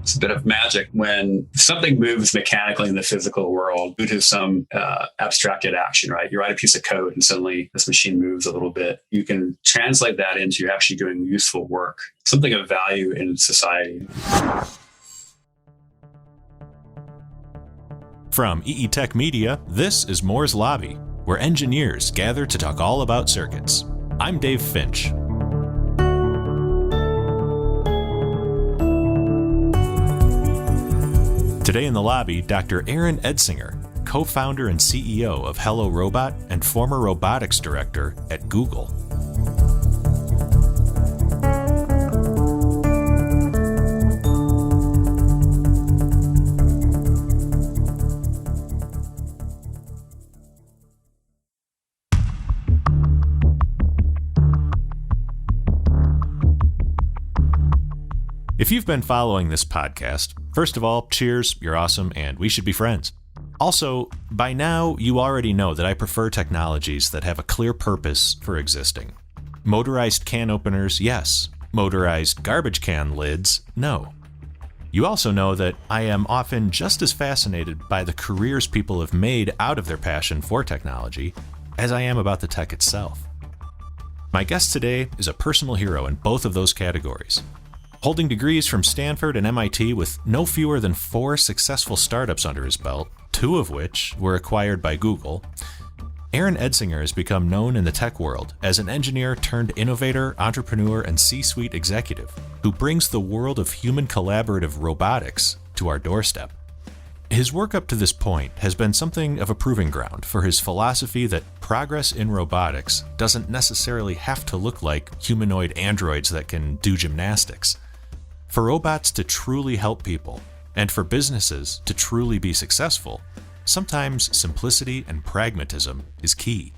It's a bit of magic when something moves mechanically in the physical world due to some abstracted action, right? You write a piece of code and suddenly this machine moves a little bit. You can translate that into you're actually doing useful work, something of value in society. From EE Tech Media, this is Moore's Lobby, where engineers gather to talk all about circuits. I'm Dave Finch. Today in the lobby, Dr. Aaron Edsinger, co-founder and CEO of Hello Robot and former robotics director at Google. If you've been following this podcast, first of all, cheers, you're awesome, and we should be friends. Also, by now, you already know that I prefer technologies that have a clear purpose for existing. Motorized can openers, yes. Motorized garbage can lids, no. You also know that I am often just as fascinated by the careers people have made out of their passion for technology as I am about the tech itself. My guest today is a personal hero in both of those categories. Holding degrees from Stanford and MIT with no fewer than 4 successful startups under his belt, 2 of which were acquired by Google, Aaron Edsinger has become known in the tech world as an engineer turned innovator, entrepreneur, and C-suite executive who brings the world of human collaborative robotics to our doorstep. His work up to this point has been something of a proving ground for his philosophy that progress in robotics doesn't necessarily have to look like humanoid androids that can do gymnastics. For robots to truly help people, and for businesses to truly be successful, sometimes simplicity and pragmatism is key.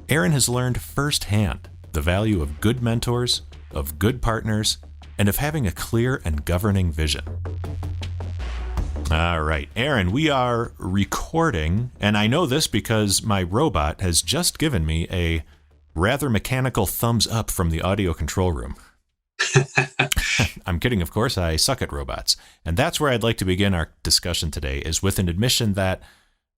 Aaron has learned firsthand the value of good mentors, of good partners, and of having a clear and governing vision. All right, Aaron, we are recording, and I know this because my robot has just given me a rather mechanical thumbs up from the audio control room. I'm kidding, of course. I suck at robots. And that's where I'd like to begin our discussion today, is with an admission that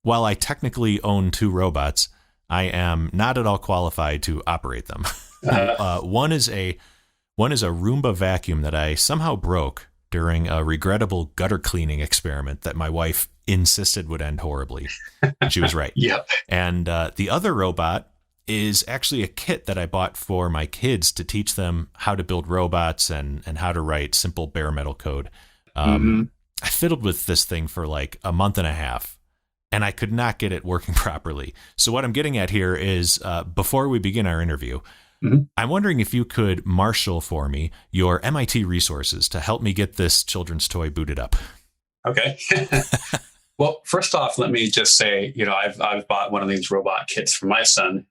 while I technically own 2 robots, I am not at all qualified to operate them. One is a Roomba vacuum that I somehow broke during a regrettable gutter cleaning experiment that my wife insisted would end horribly. She was right. Yep. And the other robot is actually a kit that I bought for my kids to teach them how to build robots and how to write simple bare metal code. I fiddled with this thing for like a month and a half, and I could not get it working properly. So what I'm getting at here is, before we begin our interview, I'm wondering if you could marshal for me your MIT resources to help me get this children's toy booted up. Okay. Well, first off, let me just say, I've bought one of these robot kits for my son,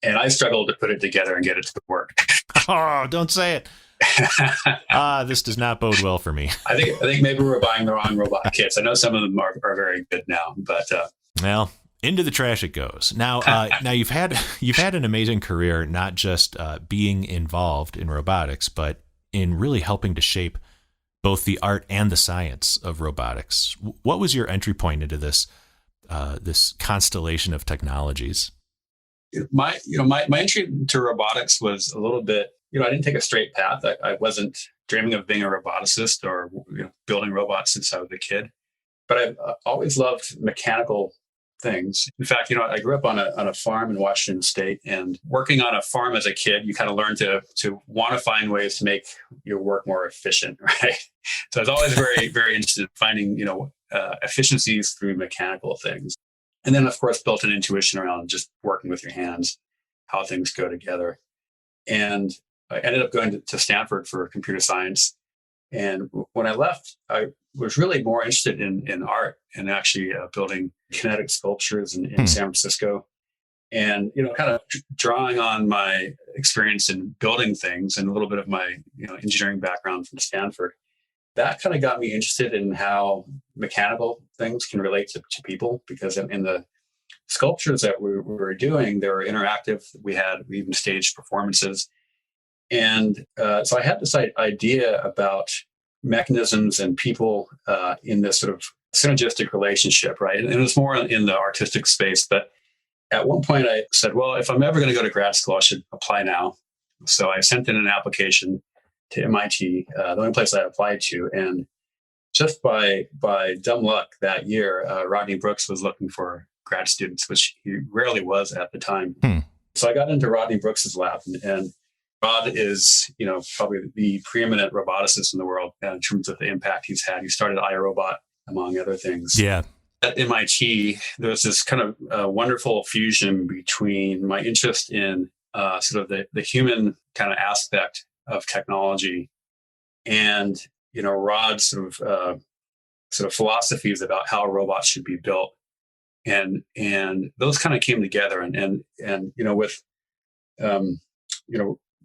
and I struggled to put it together and get it to work. Oh, don't say it. This does not bode well for me. I think maybe we're buying the wrong robot kits. I know some of them are very good now, but well, into the trash it goes. Now you've had an amazing career, not just being involved in robotics, but in really helping to shape both the art and the science of robotics. What was your entry point into this constellation of technologies? My entry to robotics was a little bit, I didn't take a straight path. I wasn't dreaming of being a roboticist or building robots since I was a kid, but I've always loved mechanical things. In fact, I grew up on a farm in Washington State, and working on a farm as a kid, you kind of learn to want to find ways to make your work more efficient, right? So I was always very, very interested in finding, efficiencies through mechanical things. And then, of course, built an intuition around just working with your hands, how things go together. And I ended up going to Stanford for computer science. And when I left, I was really more interested in art and actually building kinetic sculptures in San Francisco. And, kind of drawing on my experience in building things and a little bit of my, engineering background from Stanford, that kind of got me interested in how mechanical things can relate to people, because in the sculptures that we were doing, they were interactive. We even staged performances. And so I had this idea about mechanisms and people in this sort of synergistic relationship, right? And it was more in the artistic space. But at one point I said, well, if I'm ever going to go to grad school, I should apply now. So I sent in an application to MIT, the only place I applied to. And just by dumb luck that year, Rodney Brooks was looking for grad students, which he rarely was at the time. So I got into Rodney Brooks's lab, and Rod is, probably the preeminent roboticist in the world in terms of the impact he's had. He started iRobot, among other things. Yeah. At MIT, there was this kind of wonderful fusion between my interest in sort of the human kind of aspect of technology and, Rod's sort of philosophies about how robots should be built. And those kind of came together and with,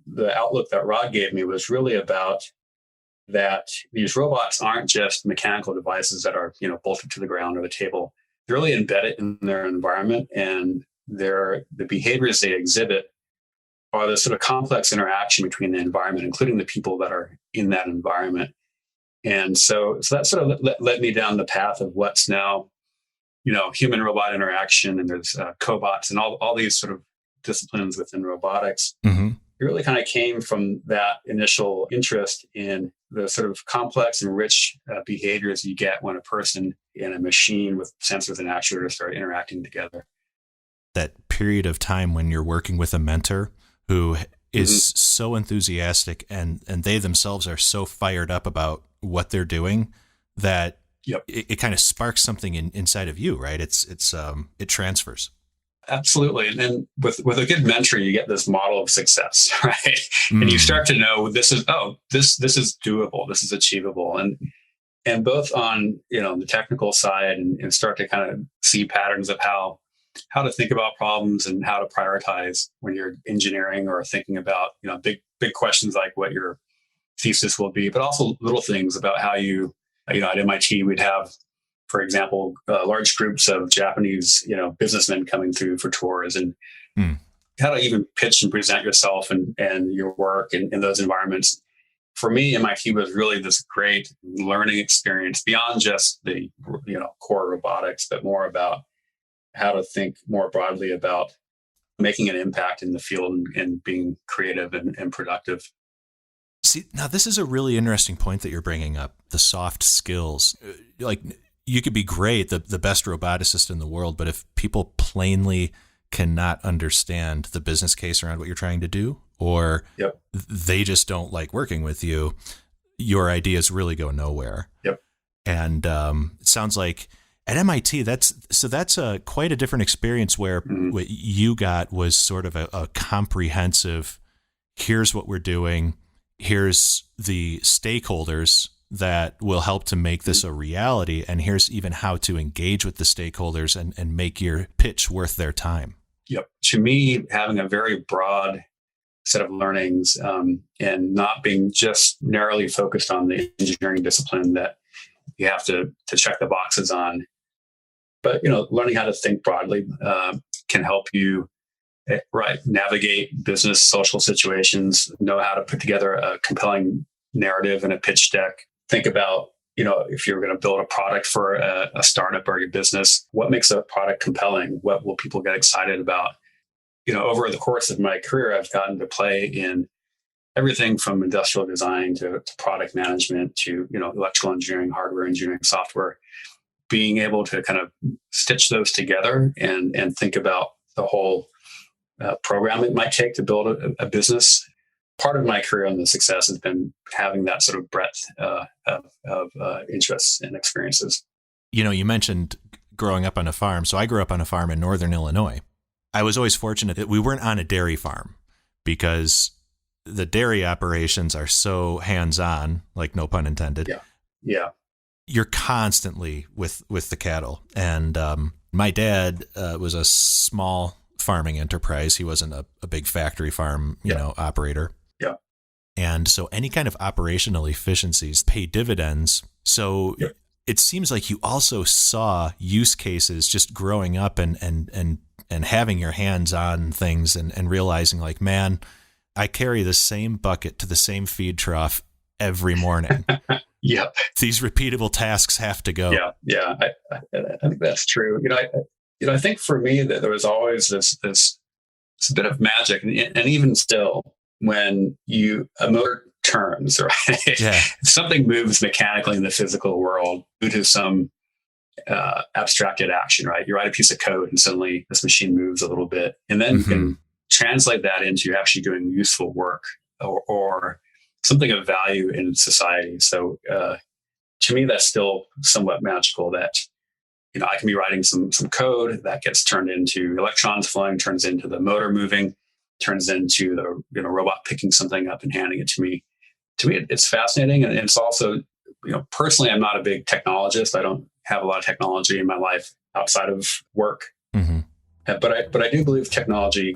the outlook that Rod gave me was really about that these robots aren't just mechanical devices that are, bolted to the ground or the table. They're really embedded in their environment, and the behaviors they exhibit are the sort of complex interaction between the environment, including the people that are in that environment. And so that sort of led me down the path of what's now, human robot interaction, and there's cobots and all these sort of disciplines within robotics. Mm-hmm. It really kind of came from that initial interest in the sort of complex and rich behaviors you get when a person and a machine with sensors and actuators start interacting together. That period of time when you're working with a mentor who is so enthusiastic and they themselves are so fired up about what they're doing that it kind of sparks something inside of you, right? It transfers. Absolutely. And then with a good mentor, you get this model of success, right? And you start to know this is doable, this is achievable. And both on, the technical side and start to kind of see patterns of how to think about problems and how to prioritize when you're engineering or thinking about, big questions like what your thesis will be, but also little things about how you, at MIT, we'd have, for example, large groups of Japanese, businessmen coming through for tours, and how to even pitch and present yourself and your work in those environments. For me, MIT was really this great learning experience beyond just the, core robotics, but more about how to think more broadly about making an impact in the field and being creative and productive. See, now this is a really interesting point that you're bringing up, the soft skills. Like, you could be great, the best roboticist in the world, but if people plainly cannot understand the business case around what you're trying to do, or they just don't like working with you, your ideas really go nowhere. Yep. And it sounds like at MIT, that's quite a different experience where what you got was sort of a comprehensive, here's what we're doing, here's the stakeholders that will help to make this a reality, and here's even how to engage with the stakeholders and make your pitch worth their time. Yep. To me, having a very broad set of learnings and not being just narrowly focused on the engineering discipline that you have to check the boxes on, but learning how to think broadly can help you navigate business, social situations, know how to put together a compelling narrative and a pitch deck. Think about, if you're going to build a product for a startup or your business, what makes a product compelling? What will people get excited about? Over the course of my career, I've gotten to play in everything from industrial design to product management to, electrical engineering, hardware engineering, software. Being able to kind of stitch those together and think about the whole program it might take to build a business. Part of my career and the success has been having that sort of breadth of interests and experiences. You mentioned growing up on a farm. So I grew up on a farm in northern Illinois. I was always fortunate that we weren't on a dairy farm because the dairy operations are so hands-on, like no pun intended. Yeah. You're constantly with the cattle. And my dad was a small farming enterprise. He wasn't a big factory farm, operator. Yeah. And so any kind of operational efficiencies pay dividends. So it seems like you also saw use cases just growing up and having your hands on things and realizing like, man, I carry the same bucket to the same feed trough every morning. Yep. These repeatable tasks have to go. Yeah. I think that's true. I think for me that there was always this bit of magic, and even still, when a motor turns, right? Yeah. Something moves mechanically in the physical world due to some abstracted action, right? You write a piece of code and suddenly this machine moves a little bit, and then you can translate that into actually doing useful work or something of value in society. So to me, that's still somewhat magical that, I can be writing some code that gets turned into electrons flowing, turns into the motor moving, turns into the robot picking something up and handing it to me. To me, it's fascinating. And it's also, personally, I'm not a big technologist. I don't have a lot of technology in my life outside of work. But I do believe technology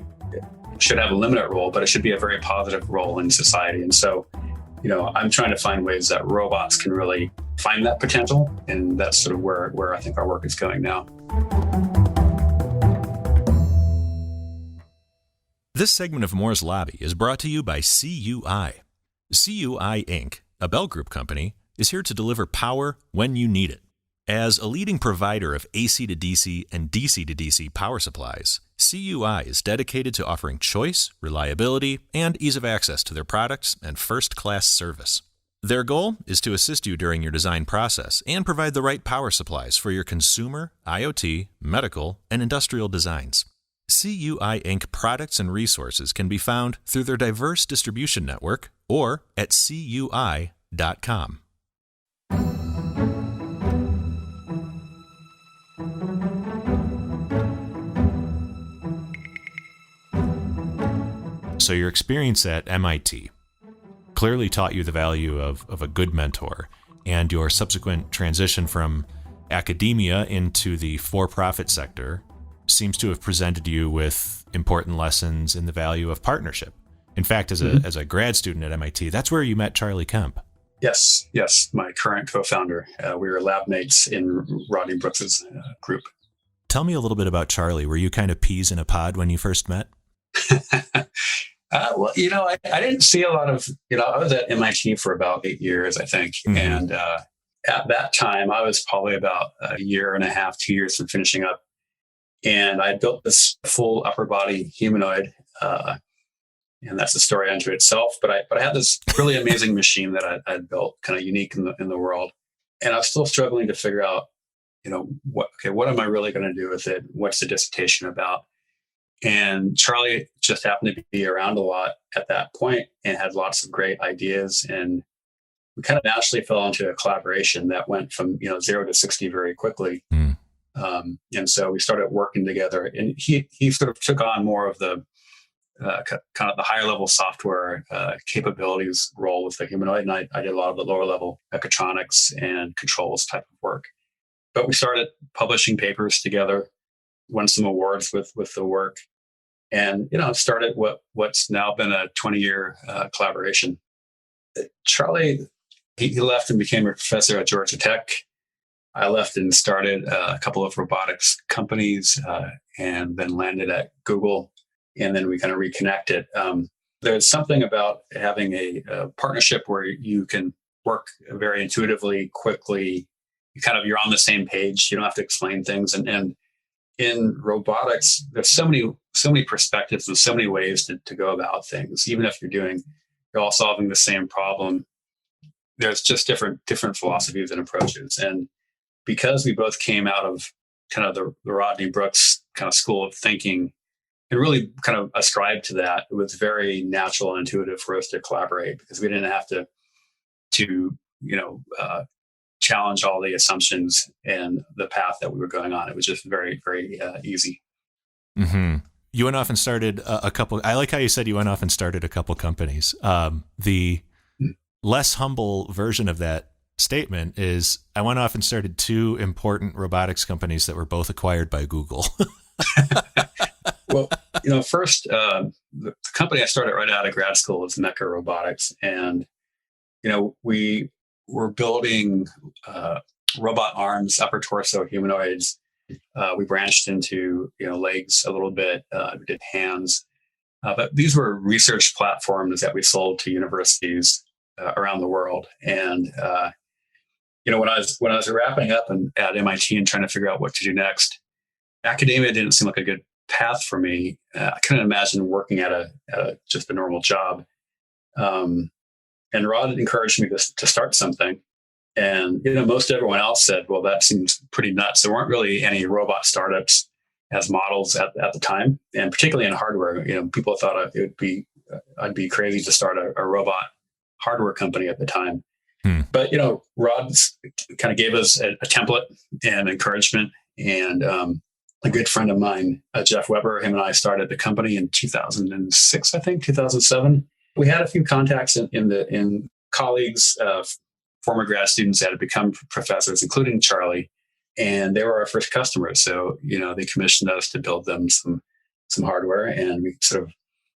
should have a limited role, but it should be a very positive role in society. And so, I'm trying to find ways that robots can really find that potential. And that's sort of where I think our work is going now. This segment of Moore's Lobby is brought to you by CUI. CUI Inc., a Bell Group company, is here to deliver power when you need it. As a leading provider of AC to DC and DC to DC power supplies, CUI is dedicated to offering choice, reliability, and ease of access to their products and first-class service. Their goal is to assist you during your design process and provide the right power supplies for your consumer, IoT, medical, and industrial designs. CUI Inc. products and resources can be found through their diverse distribution network or at CUI.com. So your experience at MIT clearly taught you the value of a good mentor, and your subsequent transition from academia into the for-profit sector seems to have presented you with important lessons in the value of partnership. In fact, as a grad student at MIT, that's where you met Charlie Kemp. Yes, my current co-founder. We were lab mates in Rodney Brooks's group. Tell me a little bit about Charlie. Were you kind of peas in a pod when you first met? Well, I didn't see a lot of, I was at MIT for about 8 years, I think. And at that time, I was probably about a year and a half, 2 years from finishing up. And I built this full upper body humanoid. And that's a story unto itself. But I had this really amazing machine that I'd built, kind of unique in the world. And I was still struggling to figure out, what am I really going to do with it? What's the dissertation about? And Charlie just happened to be around a lot at that point and had lots of great ideas. And we kind of naturally fell into a collaboration that went from 0 to 60 very quickly. And so we started working together. And he sort of took on more of the kind of the higher level software capabilities role with the humanoid, and I did a lot of the lower level mechatronics and controls type of work. But we started publishing papers together, won some awards with the work, and started what's now been a 20-year collaboration. Charlie, he left and became a professor at Georgia Tech. I left and started a couple of robotics companies, and then landed at Google, and then we kind of reconnected. There's something about having a partnership where you can work very intuitively, quickly. You're on the same page. You don't have to explain things, and in robotics, there's so many perspectives and so many ways to go about things. Even if you're all solving the same problem, there's just different philosophies and approaches. And because we both came out of kind of the Rodney Brooks kind of school of thinking and really kind of ascribed to that, it was very natural and intuitive for us to collaborate because we didn't have to challenge all the assumptions and the path that we were going on. It was just very, very easy. Mm-hmm. You went off and started a couple. I like how you said you went off and started a couple companies. The less humble version of that statement is I went off and started 2 important robotics companies that were both acquired by Google. Well, first, the company I started right out of grad school was Mechatronics, and we were building robot arms, upper torso humanoids. We branched into legs a little bit. We did hands, but these were research platforms that we sold to universities around the world. And when I was wrapping up at MIT and trying to figure out what to do next, academia didn't seem like a good path for me. I couldn't imagine working at just a normal job. And Rod encouraged me to start something. And most everyone else said, "Well, that seems pretty nuts." There weren't really any robot startups as models at the time, and particularly in hardware. People thought I'd be crazy to start a robot hardware company at the time. But Rod kind of gave us a template and encouragement. And a good friend of mine, Jeff Weber, him and I started the company in 2006, I think 2007. We had a few contacts in colleagues, former grad students that had become professors, including Charlie, and they were our first customers. So they commissioned us to build them some hardware, and we sort of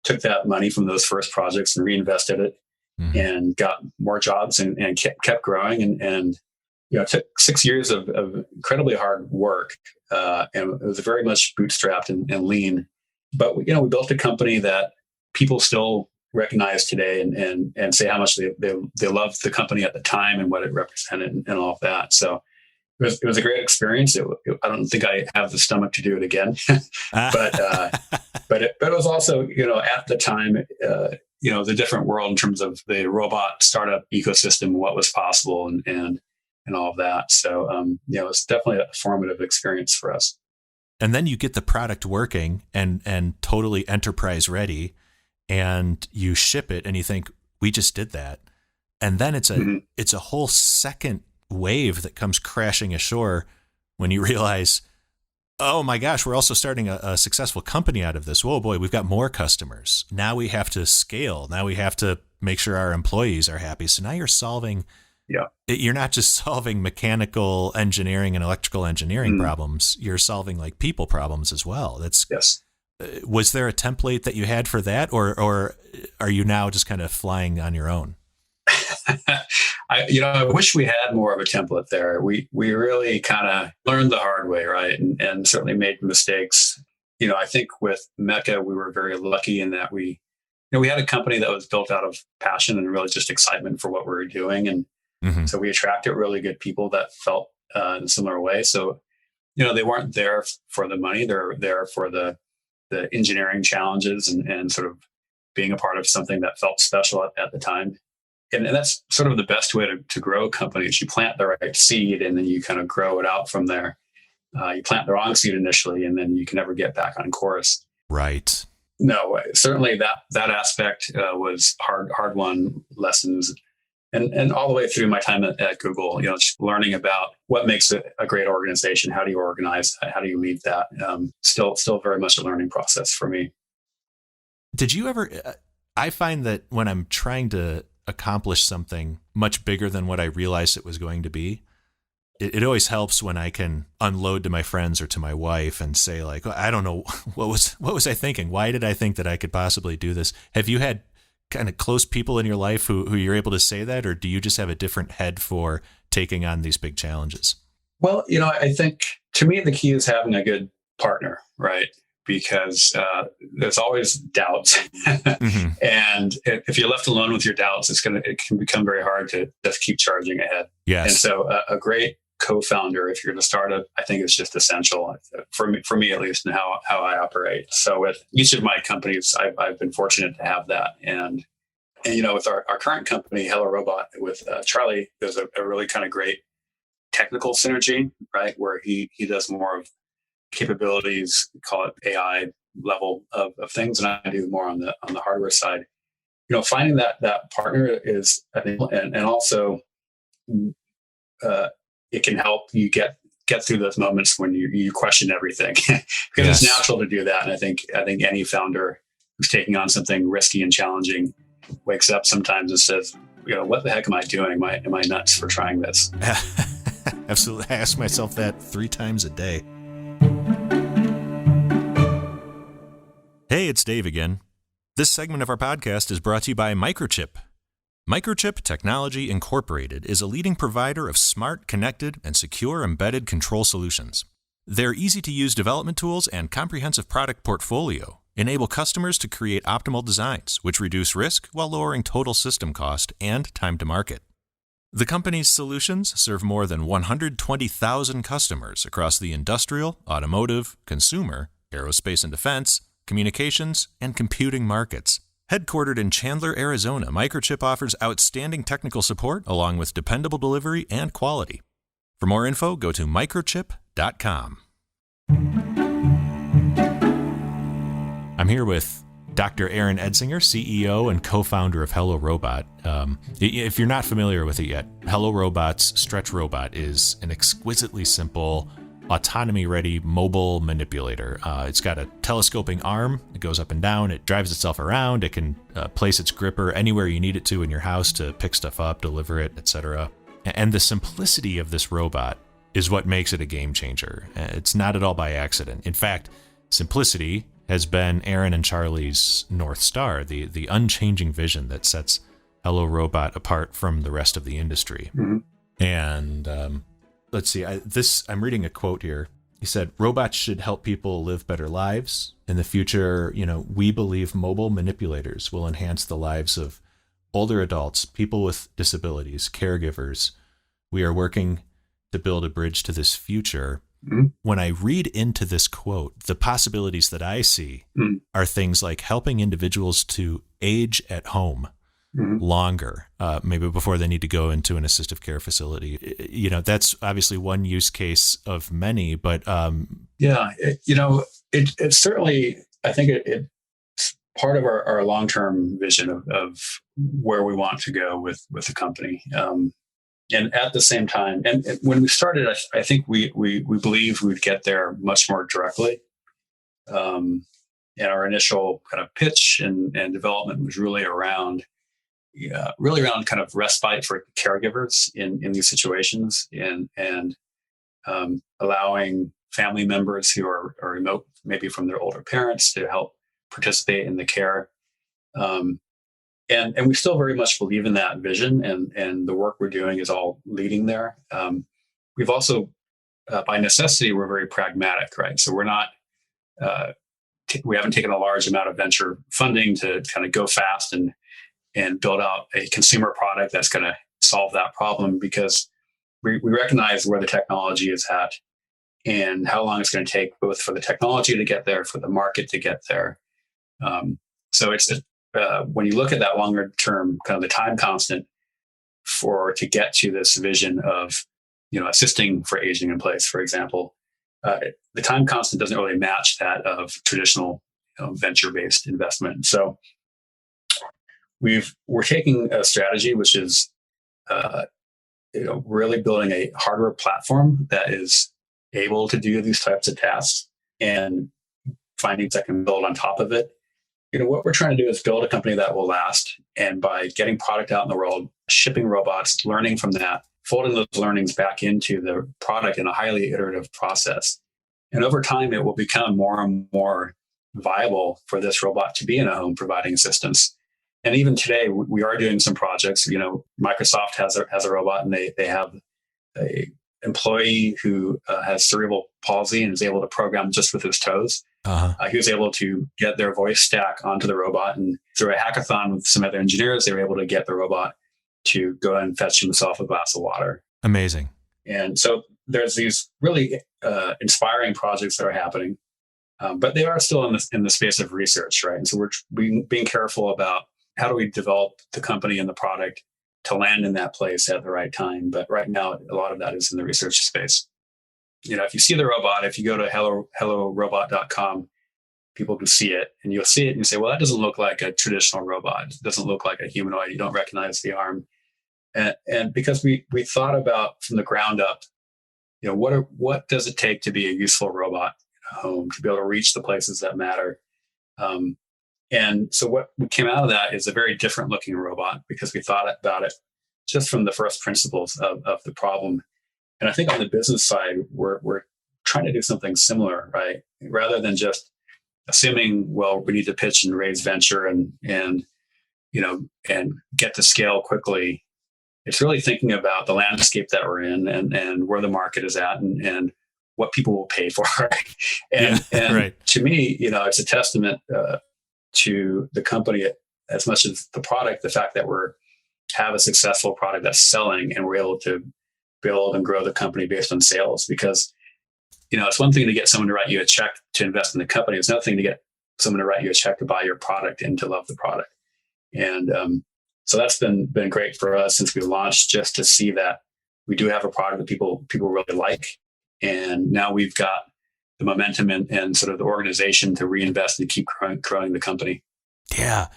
took that money from those first projects and reinvested it. And got more jobs and kept growing. And it took 6 years of incredibly hard work. And it was very much bootstrapped and lean. But, we built a company that people still recognize today and say how much they loved the company at the time and what it represented and all of that. So it was a great experience. I don't think I have the stomach to do it again, but it was also, at the time, the different world in terms of the robot startup ecosystem, what was possible and all of that. So, it's definitely a formative experience for us. And then you get the product working and totally enterprise ready, and you ship it and you think, we just did that. And then it's a whole second wave that comes crashing ashore when you realize, oh my gosh, we're also starting a successful company out of this. Whoa, boy, we've got more customers. Now we have to scale. Now we have to make sure our employees are happy. So now you're solving, you're not just solving mechanical engineering and electrical engineering problems. You're solving like people problems as well. Yes. Was there a template that you had for that, or are you now just kind of flying on your own? I wish we had more of a template there. We really kind of learned the hard way, right? And certainly made mistakes. I think with Mecha, we were very lucky in that we had a company that was built out of passion and really just excitement for what we were doing. And so we attracted really good people that felt in a similar way. So, they weren't there for the money. They're there for the engineering challenges and sort of being a part of something that felt special at the time. And that's sort of the best way to grow companies. You plant the right seed and then you kind of grow it out from there. You plant the wrong seed initially and then you can never get back on course. Right. No, certainly that aspect was hard-won lessons. And all the way through my time at Google, just learning about what makes a great organization. How do you organize? How do you lead that? Still very much a learning process for me. Did you ever, I find that when I'm trying to accomplish something much bigger than what I realized it was going to be, it always helps when I can unload to my friends or to my wife and say like, I don't know, what was I thinking? Why did I think that I could possibly do this? Have you had kind of close people in your life who you're able to say that, or do you just have a different head for taking on these big challenges? Well, I think to me, the key is having a good partner, right? Because there's always doubts. And if you're left alone with your doubts, it can become very hard to just keep charging ahead. Yes. And so a great co-founder, if you're going to start it, I think it's just essential for me at least, and how I operate. So with each of my companies, I've been fortunate to have that. And with our current company, Hello Robot, with Charlie, there's a really kind of great technical synergy, right? Where he does more of capabilities, call it AI level of things, and I do more on the hardware side. Finding that partner is, I think, and also it can help you get through those moments when you question everything, because It's natural to do that. And I think any founder who's taking on something risky and challenging wakes up sometimes and says, what the heck am I doing? Am I nuts for trying this? Absolutely. I ask myself that 3 times a day. Hey, it's Dave again. This segment of our podcast is brought to you by Microchip. Microchip Technology Incorporated is a leading provider of smart, connected, and secure embedded control solutions. Their easy-to-use development tools and comprehensive product portfolio enable customers to create optimal designs, which reduce risk while lowering total system cost and time to market. The company's solutions serve more than 120,000 customers across the industrial, automotive, consumer, aerospace and defense, communications, and computing markets. Headquartered in Chandler, Arizona, Microchip offers outstanding technical support along with dependable delivery and quality. For more info, go to microchip.com. I'm here with Dr. Aaron Edsinger, CEO and co-founder of Hello Robot. If you're not familiar with it yet, Hello Robot's Stretch Robot is an exquisitely simple, autonomy-ready mobile manipulator. It's got a telescoping arm. It goes up and down. It drives itself around. It can place its gripper anywhere you need it to in your house to pick stuff up, deliver it, etc. And the simplicity of this robot is what makes it a game changer. It's not at all by accident. In fact, simplicity has been Aaron and Charlie's North Star, the unchanging vision that sets Hello Robot apart from the rest of the industry. Mm-hmm. And let's see, I'm reading a quote here. He said, robots should help people live better lives. In the future, we believe mobile manipulators will enhance the lives of older adults, people with disabilities, caregivers. We are working to build a bridge to this future. Mm-hmm. When I read into this quote, the possibilities that I see are things like helping individuals to age at home longer, maybe before they need to go into an assistive care facility. That's obviously one use case of many, but it's certainly, I think it's part of our long-term vision of where we want to go with the company. And at the same time, and when we started, I think we believed we would get there much more directly. And our initial kind of pitch and development was really around kind of respite for caregivers in these situations, and allowing family members who are remote, maybe from their older parents, to help participate in the care. And we still very much believe in that vision, and the work we're doing is all leading there. We've also, by necessity, we're very pragmatic, right? So we're not, we haven't taken a large amount of venture funding to kind of go fast and build out a consumer product that's going to solve that problem, because we recognize where the technology is at and how long it's going to take, both for the technology to get there, for the market to get there. So it's when you look at that longer term, kind of the time constant to get to this vision of, assisting for aging in place, for example, the time constant doesn't really match that of traditional venture-based investment. So we're taking a strategy which is really building a hardware platform that is able to do these types of tasks, and findings that can build on top of it. What we're trying to do is build a company that will last. And by getting product out in the world, shipping robots, learning from that, folding those learnings back into the product in a highly iterative process. And over time, it will become more and more viable for this robot to be in a home providing assistance. And even today, we are doing some projects. Microsoft has a robot, and they have a employee who has cerebral palsy and is able to program just with his toes. Uh-huh. He was able to get their voice stack onto the robot, and through a hackathon with some other engineers, they were able to get the robot to go and fetch himself a glass of water. Amazing. And so there's these really inspiring projects that are happening, but they are still in the space of research, right? And so we're being careful about how do we develop the company and the product to land in that place at the right time. But right now, a lot of that is in the research space. If you see the robot, if you go to hellorobot.com, people can see it, and you'll see it and you say, well, that doesn't look like a traditional robot. It doesn't look like a humanoid. You don't recognize the arm. And because we thought about from the ground up, what does it take to be a useful robot at home, to be able to reach the places that matter? And so what came out of that is a very different looking robot, because we thought about it just from the first principles of the problem. And I think on the business side, we're trying to do something similar, right? Rather than just assuming, well, we need to pitch and raise venture and get to scale quickly. It's really thinking about the landscape that we're in and where the market is at, and what people will pay for. and right. To me, it's a testament to the company as much as the product, the fact that have a successful product that's selling and we're able to build and grow the company based on sales. Because, it's one thing to get someone to write you a check to invest in the company. It's another thing to get someone to write you a check to buy your product and to love the product. And so that's been great for us since we launched, just to see that we do have a product that people really like. And now we've got the momentum and sort of the organization to reinvest and keep growing the company. Yeah.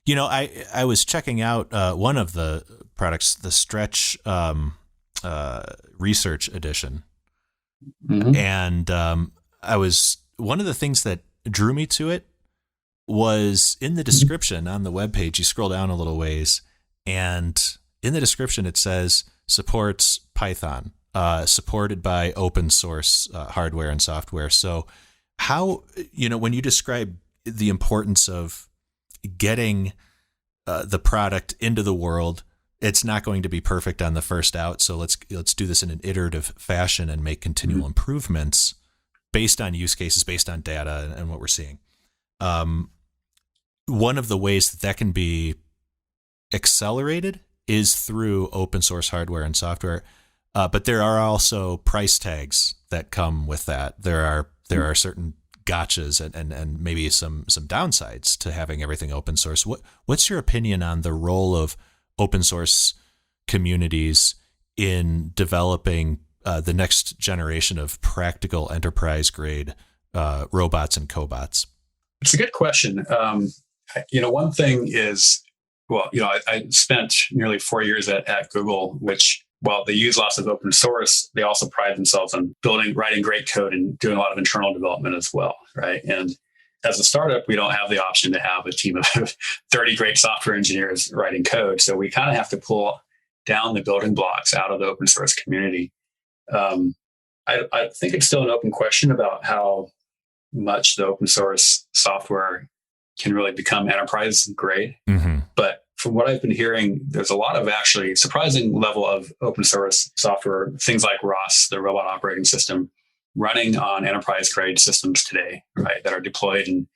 I was checking out one of the products, the Stretch Research Edition. Mm-hmm. And one of the things that drew me to it was in the description on the webpage. You scroll down a little ways, and in the description it says supports Python, supported by open source hardware and software. So how, when you describe the importance of getting the product into the world, it's not going to be perfect on the first out. So let's do this in an iterative fashion and make continual improvements based on use cases, based on data and what we're seeing. One of the ways that can be accelerated is through open source hardware and software. But there are also price tags that come with that. There are certain gotchas and maybe some downsides to having everything open source. What's your opinion on the role of open source communities in developing the next generation of practical enterprise grade robots and cobots? It's a good question. One thing is, I spent nearly 4 years at Google, which, while they use lots of open source, they also pride themselves on writing great code and doing a lot of internal development as well, right? And as a startup, we don't have the option to have a team of 30 great software engineers writing code. So we kind of have to pull down the building blocks out of the open source community. I think it's still an open question about how much the open source software can really become enterprise grade. Mm-hmm. But from what I've been hearing, there's a lot of actually surprising level of open source software, things like ROS, the robot operating system, running on enterprise grade systems today, right? That are deployed in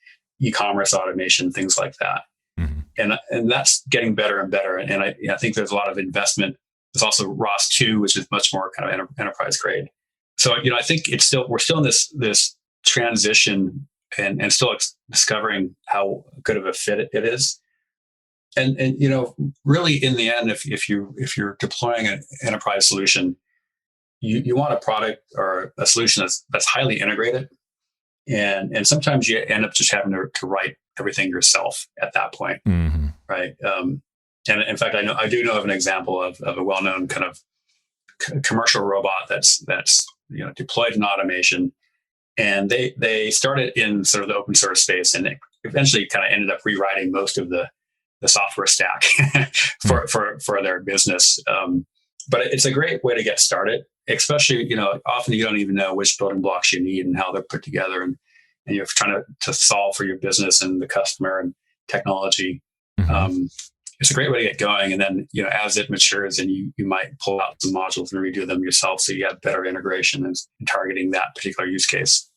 e-commerce automation, things like that. Mm-hmm. And that's getting better and better. And I think there's a lot of investment. There's also ROS 2, which is much more kind of enterprise grade. So, I think we're still in this transition and still discovering how good of a fit it is. And really in the end, if you're deploying an enterprise solution, you want a product or a solution that's highly integrated. And sometimes you end up just having to write everything yourself at that point. Mm-hmm. Right. And in fact, I do know of an example of a well-known kind of commercial robot that's deployed in automation. And they started in sort of the open source space, and they eventually kind of ended up rewriting most of the software stack for their business. But it's a great way to get started, especially, often you don't even know which building blocks you need and how they're put together. And you're trying to solve for your business and the customer and technology. Mm-hmm. It's a great way to get going. And then, as it matures, and you might pull out some modules and redo them yourself, so you have better integration and targeting that particular use case.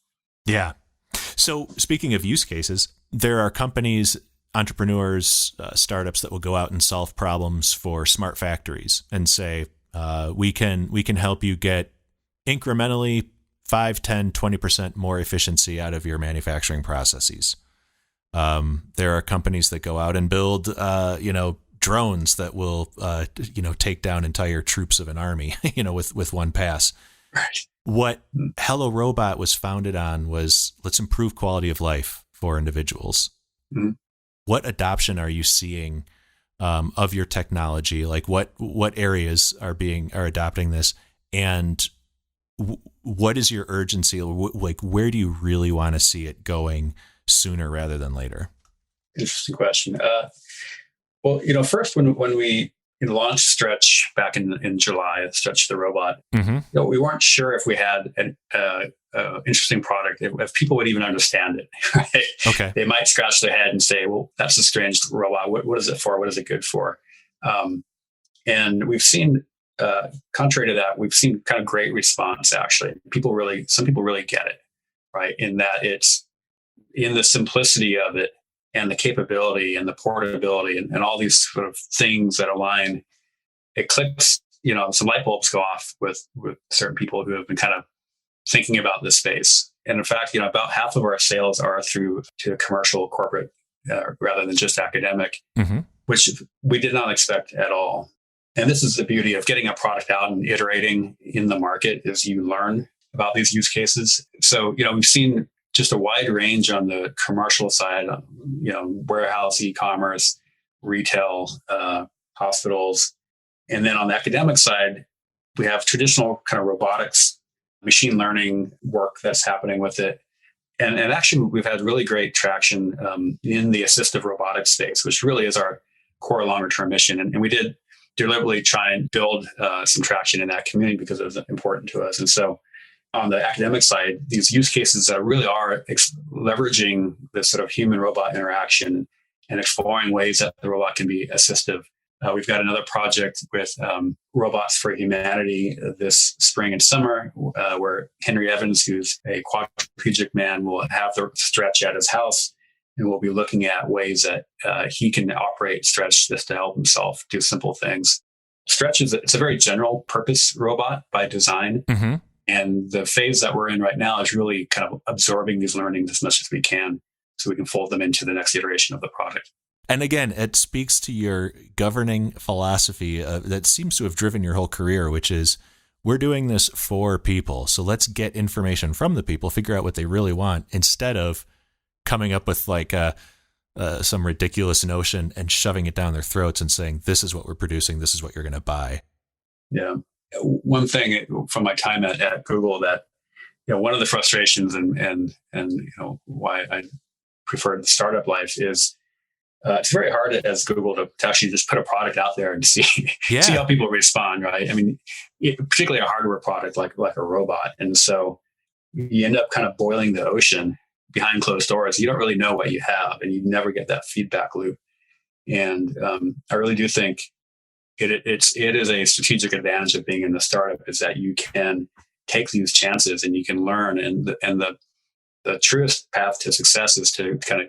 Yeah. So speaking of use cases, there are companies, entrepreneurs, startups that will go out and solve problems for smart factories and say, we can help you get incrementally 5, 10, 20% more efficiency out of your manufacturing processes. There are companies that go out and build, drones that will, take down entire troops of an army, with one pass. Right. What Hello Robot was founded on was, let's improve quality of life for individuals. Mm-hmm. What adoption are you seeing of your technology? Like what areas are adopting this, and what is your urgency? Like, where do you really want to see it going sooner rather than later? Interesting question. First, when we launched Stretch back in July, Stretch the robot, mm-hmm. We weren't sure if we had an interesting product, if people would even understand it. Right? Okay. They might scratch their head and say, well, that's a strange robot. What is it for? What is it good for? And we've seen contrary to that, we've seen kind of great response. Actually, some people really get it, right? In that it's in the simplicity of it and the capability and the portability and all these sort of things that align. It clicks, some light bulbs go off with certain people who have been kind of thinking about this space. And in fact, about half of our sales are through to commercial corporate rather than just academic, which we did not expect at all. And this is the beauty of getting a product out and iterating in the market is you learn about these use cases. So, we've seen just a wide range on the commercial side, warehouse, e-commerce, retail, hospitals. And then on the academic side, we have traditional kind of robotics, machine learning work that's happening with it. And actually, we've had really great traction in the assistive robotics space, which really is our core longer-term mission. And we did deliberately try and build some traction in that community because it was important to us. And so on the academic side, these use cases that really are leveraging this sort of human-robot interaction and exploring ways that the robot can be assistive. We've got another project with Robots for Humanity this spring and summer, where Henry Evans, who's a quadriplegic man, will have the Stretch at his house, and we'll be looking at ways that he can operate Stretch just to help himself do simple things. Stretch it's a very general purpose robot by design. And the phase that we're in right now is really kind of absorbing these learnings as much as we can so we can fold them into the next iteration of the product. And again, it speaks to your governing philosophy that seems to have driven your whole career, which is we're doing this for people. So let's get information from the people, figure out what they really want, instead of coming up with like some ridiculous notion and shoving it down their throats and saying, this is what we're producing, this is what you're going to buy. Yeah. One thing from my time at Google that, one of the frustrations and why I preferred the startup life is it's very hard as Google to actually just put a product out there and see how people respond, right? I mean, particularly a hardware product like a robot. And so you end up kind of boiling the ocean behind closed doors. You don't really know what you have, and you never get that feedback loop. And I really do think it is a strategic advantage of being in the startup is that you can take these chances and you can learn. And the truest path to success is to kind of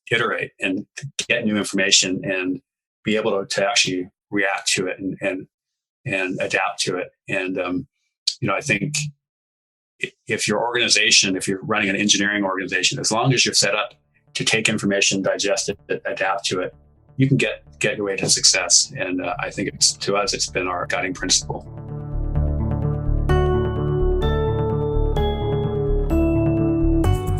iterate and get new information and be able to actually react to it and adapt to it. And I think if you're running an engineering organization, as long as you're set up to take information, digest it, adapt to it, you can get your way to success. And I think it's been our guiding principle.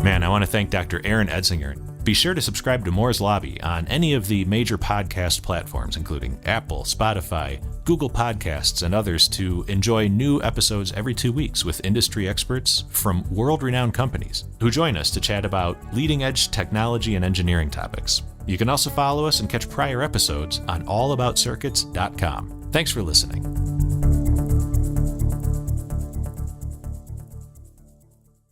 Man, I want to thank Dr. Aaron Edsinger. Be sure to subscribe to Moore's Lobby on any of the major podcast platforms, including Apple, Spotify, Google Podcasts, and others, to enjoy new episodes every 2 weeks with industry experts from world-renowned companies who join us to chat about leading-edge technology and engineering topics. You can also follow us and catch prior episodes on allaboutscircuits.com. Thanks for listening.